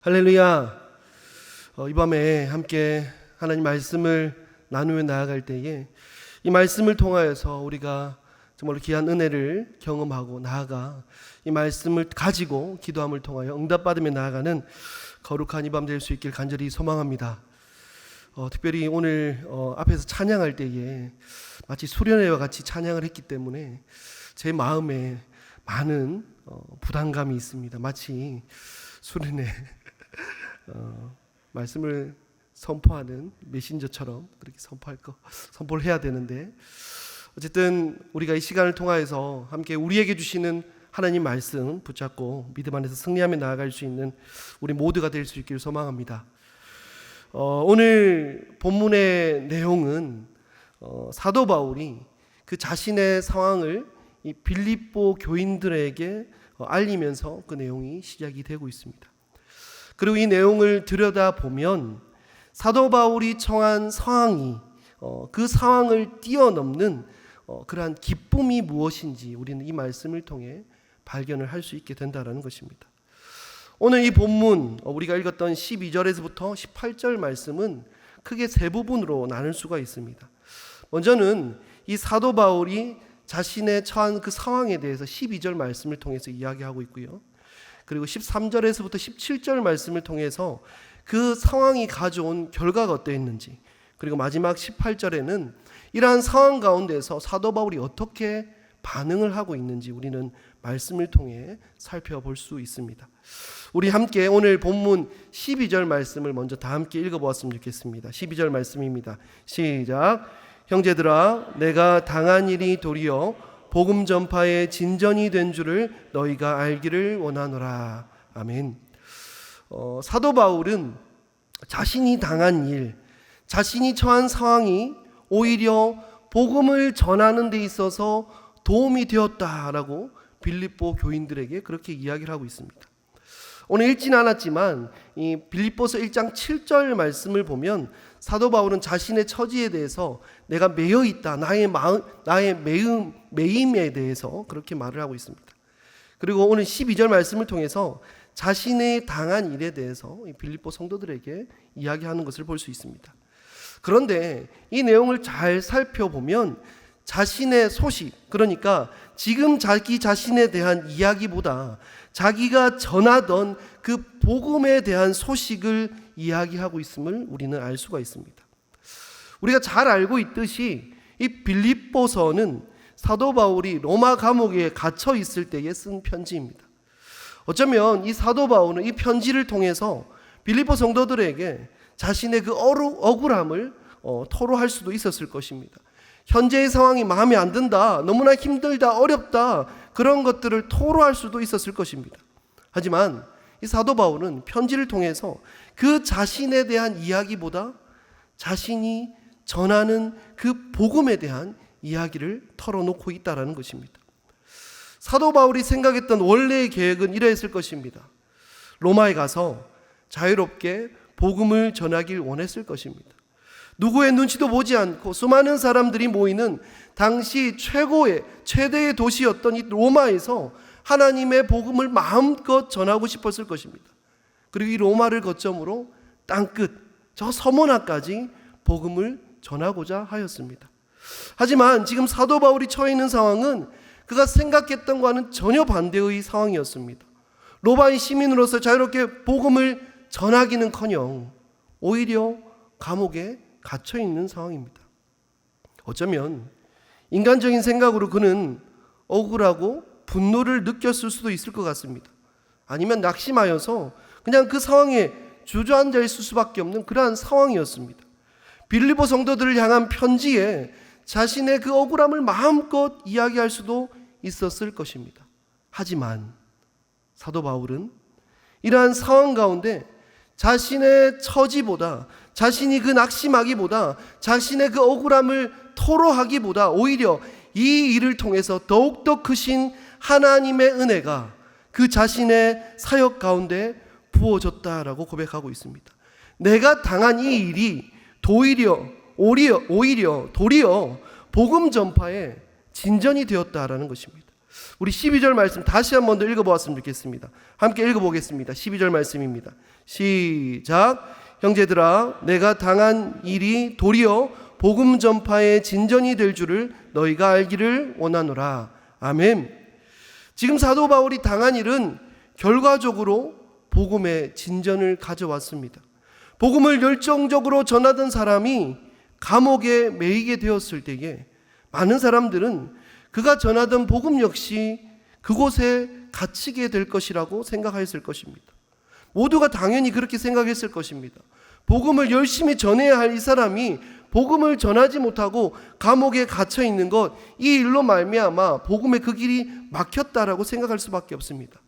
할렐루야. 이 밤에 함께 하나님 말씀을 나누며 나아갈 때에 이 말씀을 통하여서 우리가 정말로 귀한 은혜를 경험하고 나아가 이 말씀을 가지고 기도함을 통하여 응답받으며 나아가는 거룩한 이 밤 될 수 있길 간절히 소망합니다. 특별히 오늘 앞에서 찬양할 때에 마치 수련회와 같이 찬양을 했기 때문에 제 마음에 많은 부담감이 있습니다. 마치 수련회 말씀을 선포하는 메신저처럼 그렇게 선포를 해야 되는데, 어쨌든 우리가 이 시간을 통하여서 함께 우리에게 주시는 하나님 말씀 붙잡고 믿음 안에서 승리하며 나아갈 수 있는 우리 모두가 될 수 있기를 소망합니다. 오늘 본문의 내용은 사도 바울이 그 자신의 상황을 이 빌립보 교인들에게 알리면서 그 내용이 시작이 되고 있습니다. 그리고 이 내용을 들여다보면 사도 바울이 처한 상황이 그 상황을 뛰어넘는 그러한 기쁨이 무엇인지 우리는 이 말씀을 통해 발견을 할 수 있게 된다는 것입니다. 오늘 이 본문 우리가 읽었던 12절에서부터 18절 말씀은 크게 세 부분으로 나눌 수가 있습니다. 먼저는 이 사도 바울이 자신의 처한 그 상황에 대해서 12절 말씀을 통해서 이야기하고 있고요. 그리고 13절에서부터 17절 말씀을 통해서 그 상황이 가져온 결과가 어떠했는지, 그리고 마지막 18절에는 이러한 상황 가운데서 사도 바울이 어떻게 반응을 하고 있는지 우리는 말씀을 통해 살펴볼 수 있습니다. 우리 함께 오늘 본문 12절 말씀을 먼저 다 함께 읽어보았으면 좋겠습니다. 12절 말씀입니다. 시작. 형제들아, 내가 당한 일이 도리어 복음 전파의 진전이 된 줄을 너희가 알기를 원하노라. 아멘. 사도 바울은 자신이 당한 일, 자신이 처한 상황이 오히려 복음을 전하는 데 있어서 도움이 되었다라고 빌립보 교인들에게 그렇게 이야기를 하고 있습니다. 오늘 읽지는 않았지만 이 빌립보서 1장 7절 말씀을 보면 사도 바울은 자신의 처지에 대해서 내가 매여 있다, 나의 매임에 대해서 그렇게 말을 하고 있습니다. 그리고 오늘 12절 말씀을 통해서 자신의 당한 일에 대해서 빌립보 성도들에게 이야기하는 것을 볼 수 있습니다. 그런데 이 내용을 잘 살펴보면 자신의 소식, 그러니까 지금 자기 자신에 대한 이야기보다 자기가 전하던 그 복음에 대한 소식을 이야기하고 있음을 우리는 알 수가 있습니다. 우리가 잘 알고 있듯이 이 빌립보서는 사도 바울이 로마 감옥에 갇혀 있을 때에 쓴 편지입니다. 어쩌면 이 사도 바울은 이 편지를 통해서 빌립보 성도들에게 자신의 그 억울함을 토로할 수도 있었을 것입니다. 현재의 상황이 마음에 안 든다, 너무나 힘들다, 어렵다, 그런 것들을 토로할 수도 있었을 것입니다. 하지만 이 사도 바울은 편지를 통해서 그 자신에 대한 이야기보다 자신이 전하는 그 복음에 대한 이야기를 털어놓고 있다는 것입니다. 사도 바울이 생각했던 원래의 계획은 이러했을 것입니다. 로마에 가서 자유롭게 복음을 전하길 원했을 것입니다. 누구의 눈치도 보지 않고 수많은 사람들이 모이는 당시 최대의 도시였던 이 로마에서 하나님의 복음을 마음껏 전하고 싶었을 것입니다. 그리고 이 로마를 거점으로 땅끝 저 서머나까지 복음을 전하고자 하였습니다. 하지만 지금 사도 바울이 처해 있는 상황은 그가 생각했던 것과는 전혀 반대의 상황이었습니다. 로마의 시민으로서 자유롭게 복음을 전하기는커녕 오히려 감옥에 갇혀 있는 상황입니다. 어쩌면 인간적인 생각으로 그는 억울하고 분노를 느꼈을 수도 있을 것 같습니다. 아니면 낙심하여서 그냥 그 상황에 주저앉아 있을 수밖에 없는 그러한 상황이었습니다. 빌립보 성도들을 향한 편지에 자신의 그 억울함을 마음껏 이야기할 수도 있었을 것입니다. 하지만 사도 바울은 이러한 상황 가운데 자신의 처지보다, 자신이 그 낙심하기보다, 자신의 그 억울함을 토로하기보다 오히려 이 일을 통해서 더욱더 크신 하나님의 은혜가 그 자신의 사역 가운데 부어졌다라고 고백하고 있습니다. 내가 당한 이 일이 도리어 복음 전파의 진전이 되었다라는 것입니다. 우리 12절 말씀 다시 한 번 더 읽어보았으면 좋겠습니다. 함께 읽어보겠습니다. 12절 말씀입니다. 시작. 형제들아, 내가 당한 일이 도리어 복음 전파의 진전이 될 줄을 너희가 알기를 원하노라. 아멘. 지금 사도 바울이 당한 일은 결과적으로 복음의 진전을 가져왔습니다. 복음을 열정적으로 전하던 사람이 감옥에 매이게 되었을 때에 많은 사람들은 그가 전하던 복음 역시 그곳에 갇히게 될 것이라고 생각했을 것입니다. 모두가 당연히 그렇게 생각했을 것입니다. 복음을 열심히 전해야 할 이 사람이 복음을 전하지 못하고 감옥에 갇혀 있는 것, 이 일로 말미암아 복음의 그 길이 막혔다라고 생각할 수밖에 없습니다.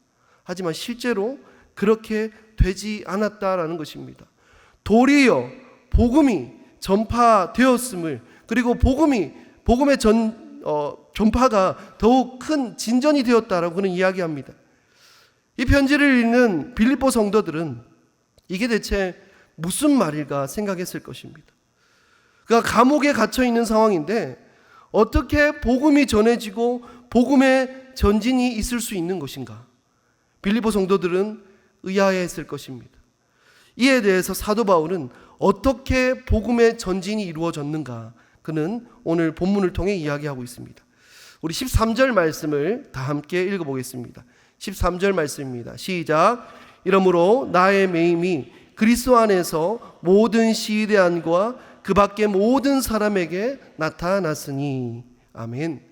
하지만 실제로 그렇게 되지 않았다라는 것입니다. 도리어 복음이 전파되었음을, 그리고 복음의 전파가 더욱 큰 진전이 되었다라고 그는 이야기합니다. 이 편지를 읽는 빌립보 성도들은 이게 대체 무슨 말일까 생각했을 것입니다. 그가 감옥에 갇혀 있는 상황인데 어떻게 복음이 전해지고 복음의 전진이 있을 수 있는 것인가? 빌립보 성도들은 의아해했을 것입니다. 이에 대해서 사도 바울은 어떻게 복음의 전진이 이루어졌는가? 그는 오늘 본문을 통해 이야기하고 있습니다. 우리 13절 말씀을 다 함께 읽어보겠습니다. 13절 말씀입니다. 시작. 이러므로 나의 매임이 그리스도 안에서 모든 시대안과 그 밖의 모든 사람에게 나타났으니. 아멘.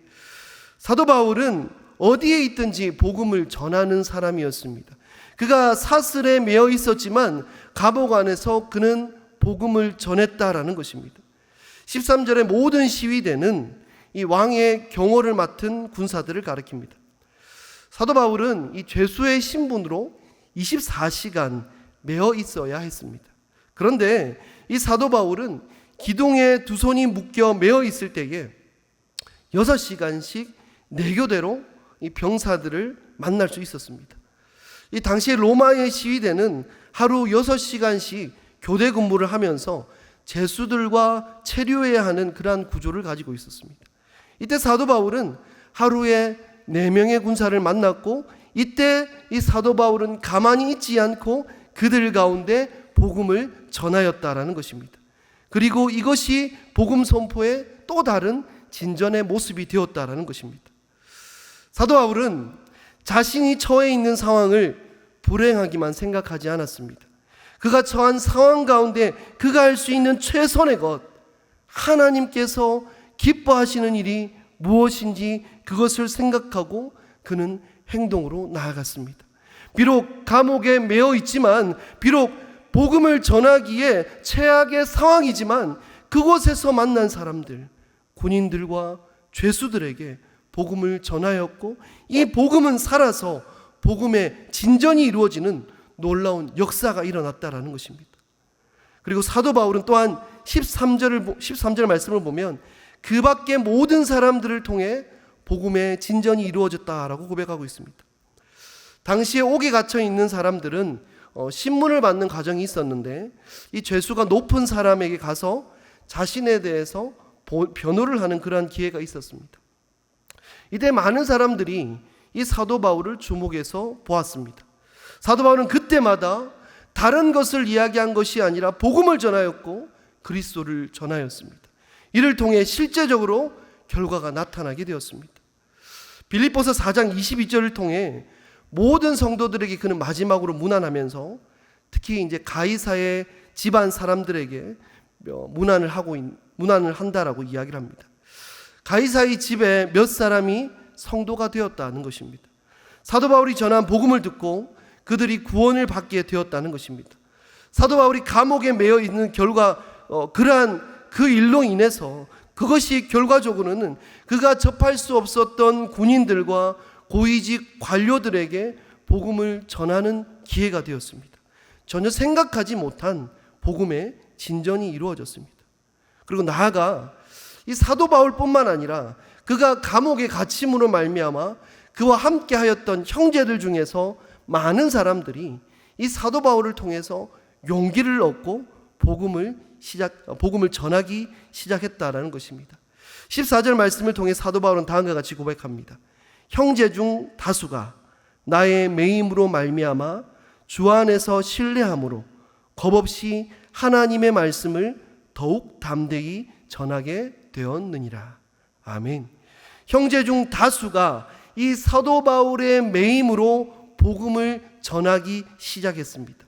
사도 바울은 어디에 있든지 복음을 전하는 사람이었습니다. 그가 사슬에 매어 있었지만 감옥 안에서 그는 복음을 전했다라는 것입니다. 13절의 모든 시위대는 이 왕의 경호를 맡은 군사들을 가리킵니다. 사도 바울은 이 죄수의 신분으로 24시간 매어 있어야 했습니다. 그런데 이 사도 바울은 기둥에 두 손이 묶여 매어 있을 때에 6시간씩 내교대로 이 병사들을 만날 수 있었습니다. 이 당시에 로마의 시위대는 하루 6시간씩 교대 근무를 하면서 죄수들과 체류해야 하는 그러한 구조를 가지고 있었습니다. 이때 사도 바울은 하루에 4명의 군사를 만났고, 이때 이 사도 바울은 가만히 있지 않고 그들 가운데 복음을 전하였다라는 것입니다. 그리고 이것이 복음 선포의 또 다른 진전의 모습이 되었다라는 것입니다. 사도 바울은 자신이 처해 있는 상황을 불행하기만 생각하지 않았습니다. 그가 처한 상황 가운데 그가 할 수 있는 최선의 것, 하나님께서 기뻐하시는 일이 무엇인지 그것을 생각하고 그는 행동으로 나아갔습니다. 비록 감옥에 매어 있지만, 비록 복음을 전하기에 최악의 상황이지만 그곳에서 만난 사람들, 군인들과 죄수들에게 복음을 전하였고, 이 복음은 살아서 복음의 진전이 이루어지는 놀라운 역사가 일어났다라는 것입니다. 그리고 사도 바울은 또한 13절 말씀을 보면 그 밖에 모든 사람들을 통해 복음의 진전이 이루어졌다라고 고백하고 있습니다. 당시에 옥에 갇혀 있는 사람들은 신문을 받는 과정이 있었는데, 이 죄수가 높은 사람에게 가서 자신에 대해서 변호를 하는 그러한 기회가 있었습니다. 이때 많은 사람들이 이 사도 바울을 주목해서 보았습니다. 사도 바울은 그때마다 다른 것을 이야기한 것이 아니라 복음을 전하였고 그리스도를 전하였습니다. 이를 통해 실제적으로 결과가 나타나게 되었습니다. 빌립보서 4장 22절을 통해 모든 성도들에게 그는 마지막으로 문안하면서 특히 이제 가이사의 집안 사람들에게 문안을 한다라고 이야기를 합니다. 가이사의 집에 몇 사람이 성도가 되었다는 것입니다. 사도 바울이 전한 복음을 듣고 그들이 구원을 받게 되었다는 것입니다. 사도 바울이 감옥에 매여 있는 결과, 그러한 그 일로 인해서 그것이 결과적으로는 그가 접할 수 없었던 군인들과 고위직 관료들에게 복음을 전하는 기회가 되었습니다. 전혀 생각하지 못한 복음의 진전이 이루어졌습니다. 그리고 나아가 이 사도 바울뿐만 아니라 그가 감옥에 갇힘으로 말미암아 그와 함께 하였던 형제들 중에서 많은 사람들이 이 사도 바울을 통해서 용기를 얻고 복음을 전하기 시작했다라는 것입니다. 14절 말씀을 통해 사도 바울은 다음과 같이 고백합니다. 형제 중 다수가 나의 매임으로 말미암아 주 안에서 신뢰함으로 겁없이 하나님의 말씀을 더욱 담대히 전하게 되었느니라. 아멘. 형제 중 다수가 이 사도 바울의 매임으로 복음을 전하기 시작했습니다.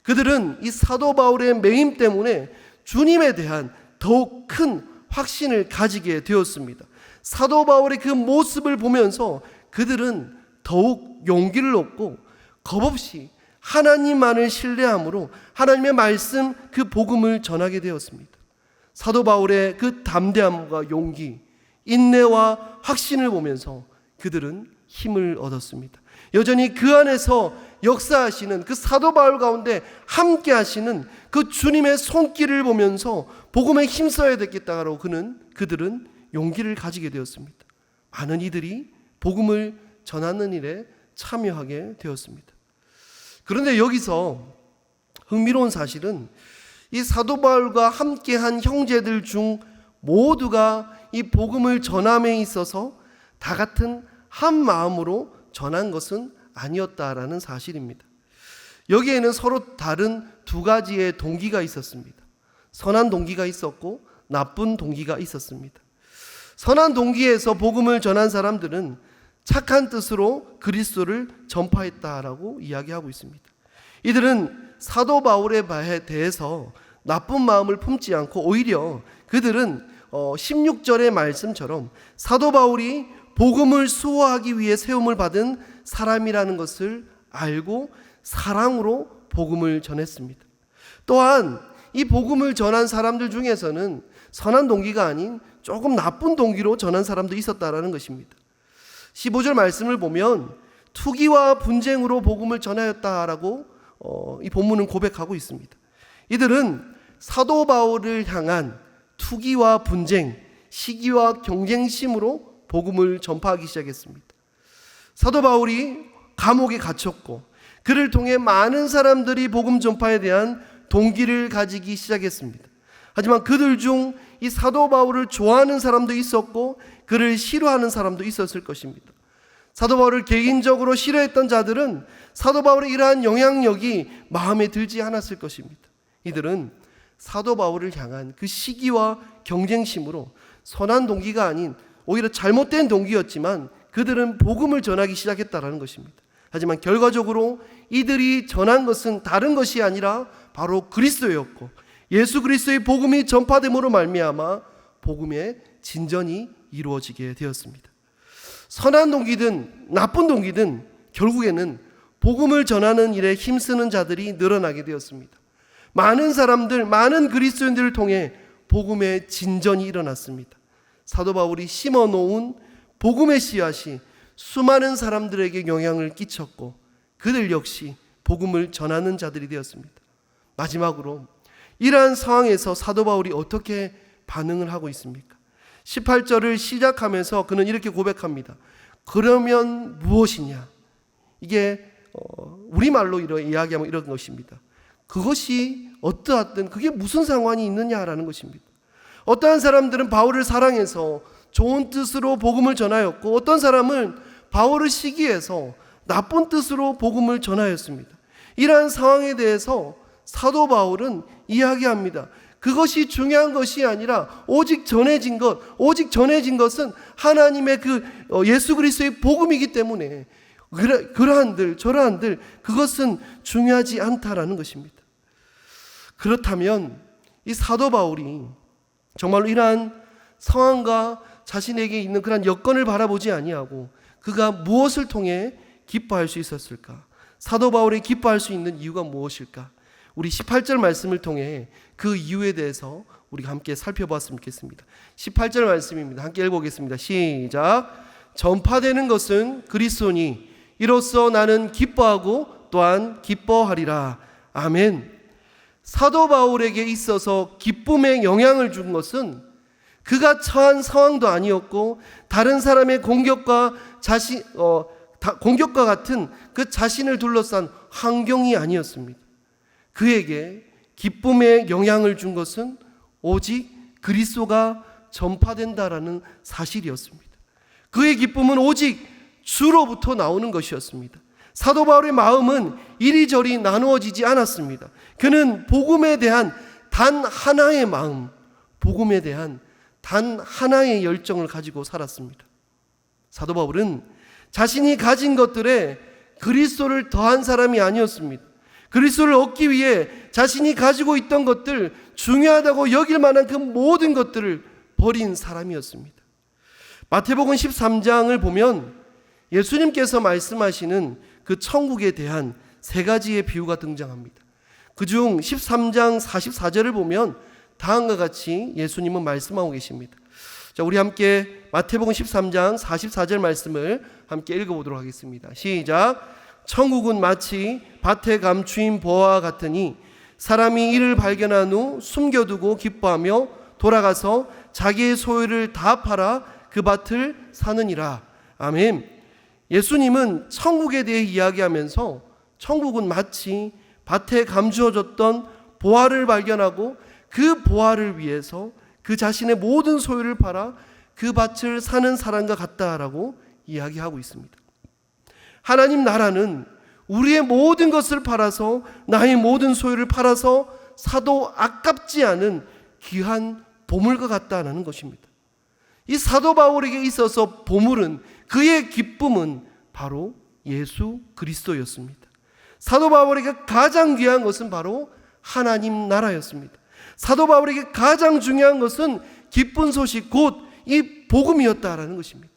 그들은 이 사도 바울의 매임 때문에 주님에 대한 더욱 큰 확신을 가지게 되었습니다. 사도 바울의 그 모습을 보면서 그들은 더욱 용기를 얻고 겁없이 하나님만을 신뢰함으로 하나님의 말씀 그 복음을 전하게 되었습니다. 사도 바울의 그 담대함과 용기, 인내와 확신을 보면서 그들은 힘을 얻었습니다. 여전히 그 안에서 역사하시는 그 사도 바울 가운데 함께 하시는 그 주님의 손길을 보면서 복음에 힘써야 되겠다고 그들은 용기를 가지게 되었습니다. 많은 이들이 복음을 전하는 일에 참여하게 되었습니다. 그런데 여기서 흥미로운 사실은 이 사도 바울과 함께한 형제들 중 모두가 이 복음을 전함에 있어서 다 같은 한 마음으로 전한 것은 아니었다라는 사실입니다. 여기에는 서로 다른 두 가지의 동기가 있었습니다. 선한 동기가 있었고 나쁜 동기가 있었습니다. 선한 동기에서 복음을 전한 사람들은 착한 뜻으로 그리스도를 전파했다라고 이야기하고 있습니다. 이들은 사도 바울에 대해서 나쁜 마음을 품지 않고 오히려 그들은 16절의 말씀처럼 사도 바울이 복음을 수호하기 위해 세움을 받은 사람이라는 것을 알고 사랑으로 복음을 전했습니다. 또한 이 복음을 전한 사람들 중에서는 선한 동기가 아닌 조금 나쁜 동기로 전한 사람도 있었다라는 것입니다. 15절 말씀을 보면 투기와 분쟁으로 복음을 전하였다라고 이 본문은 고백하고 있습니다. 이들은 사도 바울을 향한 투기와 분쟁, 시기와 경쟁심으로 복음을 전파하기 시작했습니다. 사도 바울이 감옥에 갇혔고 그를 통해 많은 사람들이 복음 전파에 대한 동기를 가지기 시작했습니다. 하지만 그들 중 이 사도 바울을 좋아하는 사람도 있었고 그를 싫어하는 사람도 있었을 것입니다. 사도 바울을 개인적으로 싫어했던 자들은 사도 바울의 이러한 영향력이 마음에 들지 않았을 것입니다. 이들은 사도 바울을 향한 그 시기와 경쟁심으로 선한 동기가 아닌 오히려 잘못된 동기였지만 그들은 복음을 전하기 시작했다라는 것입니다. 하지만 결과적으로 이들이 전한 것은 다른 것이 아니라 바로 그리스도였고 예수 그리스도의 복음이 전파됨으로 말미암아 복음의 진전이 이루어지게 되었습니다. 선한 동기든 나쁜 동기든 결국에는 복음을 전하는 일에 힘쓰는 자들이 늘어나게 되었습니다. 많은 사람들, 많은 그리스도인들을 통해 복음의 진전이 일어났습니다. 사도 바울이 심어놓은 복음의 씨앗이 수많은 사람들에게 영향을 끼쳤고 그들 역시 복음을 전하는 자들이 되었습니다. 마지막으로 이러한 상황에서 사도 바울이 어떻게 반응을 하고 있습니까? 18절을 시작하면서 그는 이렇게 고백합니다. 그러면 무엇이냐? 이게 우리말로 이야기하면 이런 것입니다. 그것이 어떠하든 그게 무슨 상관이 있느냐라는 것입니다. 어떠한 사람들은 바울을 사랑해서 좋은 뜻으로 복음을 전하였고 어떤 사람은 바울을 시기해서 나쁜 뜻으로 복음을 전하였습니다. 이러한 상황에 대해서 사도 바울은 이야기합니다. 그것이 중요한 것이 아니라 오직 전해진 것은 하나님의 그 예수 그리스도의 복음이기 때문에 그러한들 저러한들 그것은 중요하지 않다라는 것입니다. 그렇다면 이 사도 바울이 정말로 이러한 상황과 자신에게 있는 그런 여건을 바라보지 아니하고 그가 무엇을 통해 기뻐할 수 있었을까? 사도 바울이 기뻐할 수 있는 이유가 무엇일까? 우리 18절 말씀을 통해 그 이유에 대해서 우리가 함께 살펴보았으면 좋겠습니다. 18절 말씀입니다. 함께 읽어보겠습니다. 시작. 전파되는 것은 그리스도니 이로써 나는 기뻐하고 또한 기뻐하리라. 아멘. 사도 바울에게 있어서 기쁨의 영향을 준 것은 그가 처한 상황도 아니었고 다른 사람의 공격과 같은 그 자신을 둘러싼 환경이 아니었습니다. 그에게 기쁨의 영향을 준 것은 오직 그리스도가 전파된다라는 사실이었습니다. 그의 기쁨은 오직 주로부터 나오는 것이었습니다. 사도 바울의 마음은 이리저리 나누어지지 않았습니다. 그는 복음에 대한 단 하나의 마음, 복음에 대한 단 하나의 열정을 가지고 살았습니다. 사도 바울은 자신이 가진 것들에 그리스도를 더한 사람이 아니었습니다. 그리스도를 얻기 위해 자신이 가지고 있던 것들, 중요하다고 여길 만한 그 모든 것들을 버린 사람이었습니다. 마태복음 13장을 보면 예수님께서 말씀하시는 그 천국에 대한 세 가지의 비유가 등장합니다. 그중 13장 44절을 보면 다음과 같이 예수님은 말씀하고 계십니다. 자, 우리 함께 마태복음 13장 44절 말씀을 함께 읽어보도록 하겠습니다. 시작. 천국은 마치 밭에 감추인 보화와 같으니 사람이 이를 발견한 후 숨겨두고 기뻐하며 돌아가서 자기의 소유를 다 팔아 그 밭을 사느니라. 아멘. 예수님은 천국에 대해 이야기하면서 천국은 마치 밭에 감추어졌던 보화를 발견하고 그 보화를 위해서 그 자신의 모든 소유를 팔아 그 밭을 사는 사람과 같다라고 이야기하고 있습니다. 하나님 나라는 우리의 모든 것을 팔아서, 나의 모든 소유를 팔아서 사도 아깝지 않은 귀한 보물과 같다는 것입니다. 이 사도 바울에게 있어서 보물은, 그의 기쁨은 바로 예수 그리스도였습니다. 사도 바울에게 가장 귀한 것은 바로 하나님 나라였습니다. 사도 바울에게 가장 중요한 것은 기쁜 소식, 곧 이 복음이었다라는 것입니다.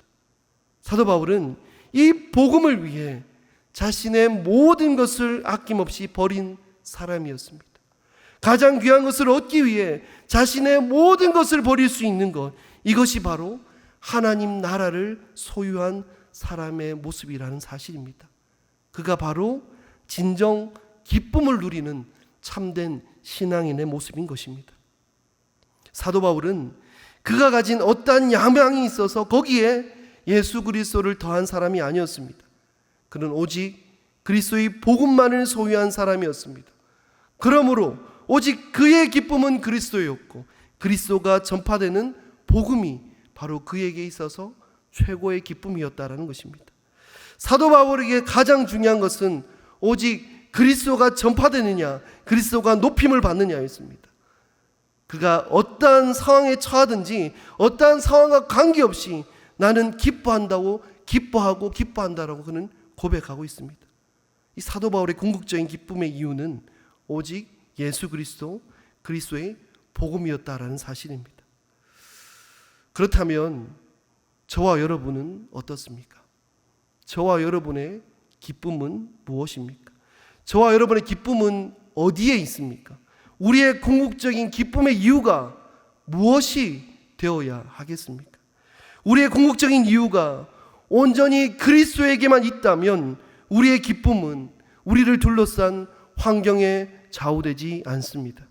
사도 바울은 이 복음을 위해 자신의 모든 것을 아낌없이 버린 사람이었습니다. 가장 귀한 것을 얻기 위해 자신의 모든 것을 버릴 수 있는 것, 이것이 바로 하나님 나라를 소유한 사람의 모습이라는 사실입니다. 그가 바로 진정 기쁨을 누리는 참된 신앙인의 모습인 것입니다. 사도 바울은 그가 가진 어떠한 야망이 있어서 거기에 예수 그리스도를 더한 사람이 아니었습니다. 그는 오직 그리스도의 복음만을 소유한 사람이었습니다. 그러므로 오직 그의 기쁨은 그리스도였고 그리스도가 전파되는 복음이 바로 그에게 있어서 최고의 기쁨이었다라는 것입니다. 사도 바울에게 가장 중요한 것은 오직 그리스도가 전파되느냐, 그리스도가 높임을 받느냐였습니다. 그가 어떠한 상황에 처하든지 어떠한 상황과 관계없이 나는 기뻐한다고, 기뻐하고 기뻐한다라고 그는 고백하고 있습니다. 이 사도 바울의 궁극적인 기쁨의 이유는 오직 예수 그리스도, 그리스도의 복음이었다라는 사실입니다. 그렇다면 저와 여러분은 어떻습니까? 저와 여러분의 기쁨은 무엇입니까? 저와 여러분의 기쁨은 어디에 있습니까? 우리의 궁극적인 기쁨의 이유가 무엇이 되어야 하겠습니까? 우리의 궁극적인 이유가 온전히 그리스도에게만 있다면 우리의 기쁨은 우리를 둘러싼 환경에 좌우되지 않습니다.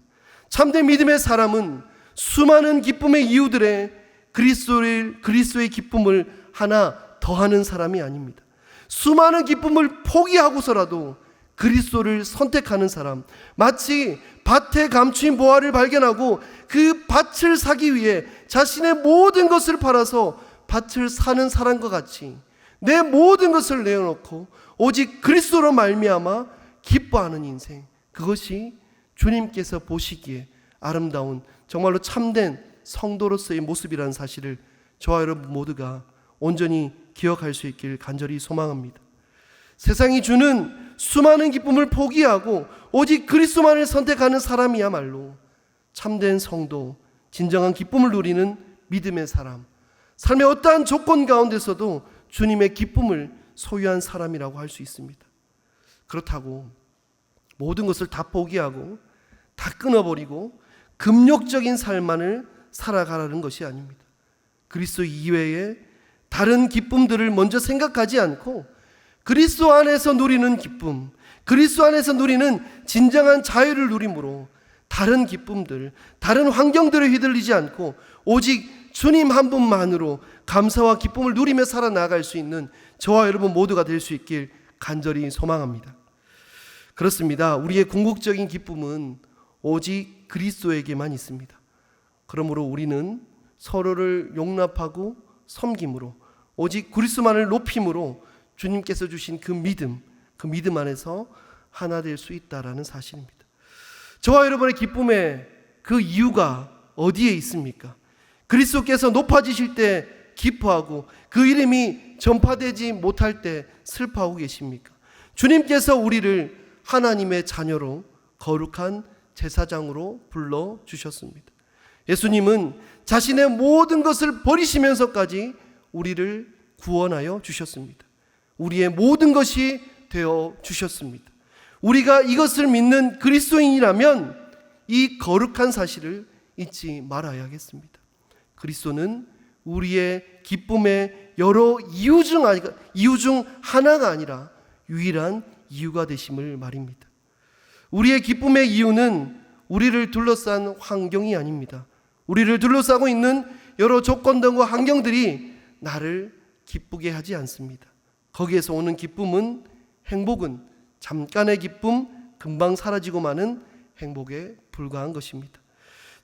참된 믿음의 사람은 수많은 기쁨의 이유들에 그리스도의 기쁨을 하나 더하는 사람이 아닙니다. 수많은 기쁨을 포기하고서라도 그리스도를 선택하는 사람, 마치 밭에 감추인 보화를 발견하고 그 밭을 사기 위해 자신의 모든 것을 팔아서 밭을 사는 사람과 같이 내 모든 것을 내어놓고 오직 그리스도로 말미암아 기뻐하는 인생, 그것이 주님께서 보시기에 아름다운 정말로 참된 성도로서의 모습이라는 사실을 저와 여러분 모두가 온전히 기억할 수 있길 간절히 소망합니다. 세상이 주는 수많은 기쁨을 포기하고 오직 그리스도만을 선택하는 사람이야말로 참된 성도, 진정한 기쁨을 누리는 믿음의 사람, 삶의 어떠한 조건 가운데서도 주님의 기쁨을 소유한 사람이라고 할 수 있습니다. 그렇다고 모든 것을 다 포기하고 다 끊어버리고 금욕적인 삶만을 살아가라는 것이 아닙니다. 그리스도 이외에 다른 기쁨들을 먼저 생각하지 않고 그리스도 안에서 누리는 기쁨, 그리스도 안에서 누리는 진정한 자유를 누림으로 다른 기쁨들, 다른 환경들에 휘둘리지 않고 오직 주님 한 분만으로 감사와 기쁨을 누리며 살아나갈 수 있는 저와 여러분 모두가 될 수 있길 간절히 소망합니다. 그렇습니다. 우리의 궁극적인 기쁨은 오직 그리스도에게만 있습니다. 그러므로 우리는 서로를 용납하고 섬김으로 오직 그리스도만을 높임으로 주님께서 주신 그 믿음 안에서 하나 될 수 있다라는 사실입니다. 저와 여러분의 기쁨의 그 이유가 어디에 있습니까? 그리스도께서 높아지실 때 기뻐하고 그 이름이 전파되지 못할 때 슬퍼하고 계십니까? 주님께서 우리를 하나님의 자녀로 거룩한 제사장으로 불러주셨습니다. 예수님은 자신의 모든 것을 버리시면서까지 우리를 구원하여 주셨습니다. 우리의 모든 것이 되어 주셨습니다. 우리가 이것을 믿는 그리스도인이라면 이 거룩한 사실을 잊지 말아야겠습니다. 그리스도는 우리의 기쁨의 여러 이유 중 하나가 아니라 유일한 이유가 되심을 말입니다. 우리의 기쁨의 이유는 우리를 둘러싼 환경이 아닙니다. 우리를 둘러싸고 있는 여러 조건들과 환경들이 나를 기쁘게 하지 않습니다. 거기에서 오는 기쁨은, 행복은 잠깐의 기쁨, 금방 사라지고 마는 행복에 불과한 것입니다.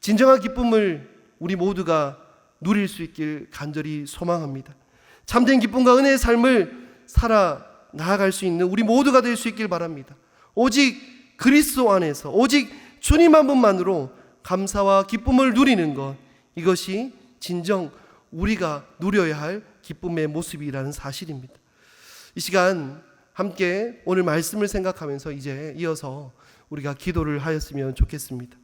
진정한 기쁨을 우리 모두가 누릴 수 있길 간절히 소망합니다. 참된 기쁨과 은혜의 삶을 살아 나아갈 수 있는 우리 모두가 될 수 있길 바랍니다. 오직 그리스도 안에서, 오직 주님 한 분만으로 감사와 기쁨을 누리는 것, 이것이 진정 우리가 누려야 할 기쁨의 모습이라는 사실입니다. 이 시간 함께 오늘 말씀을 생각하면서 이제 이어서 우리가 기도를 하였으면 좋겠습니다.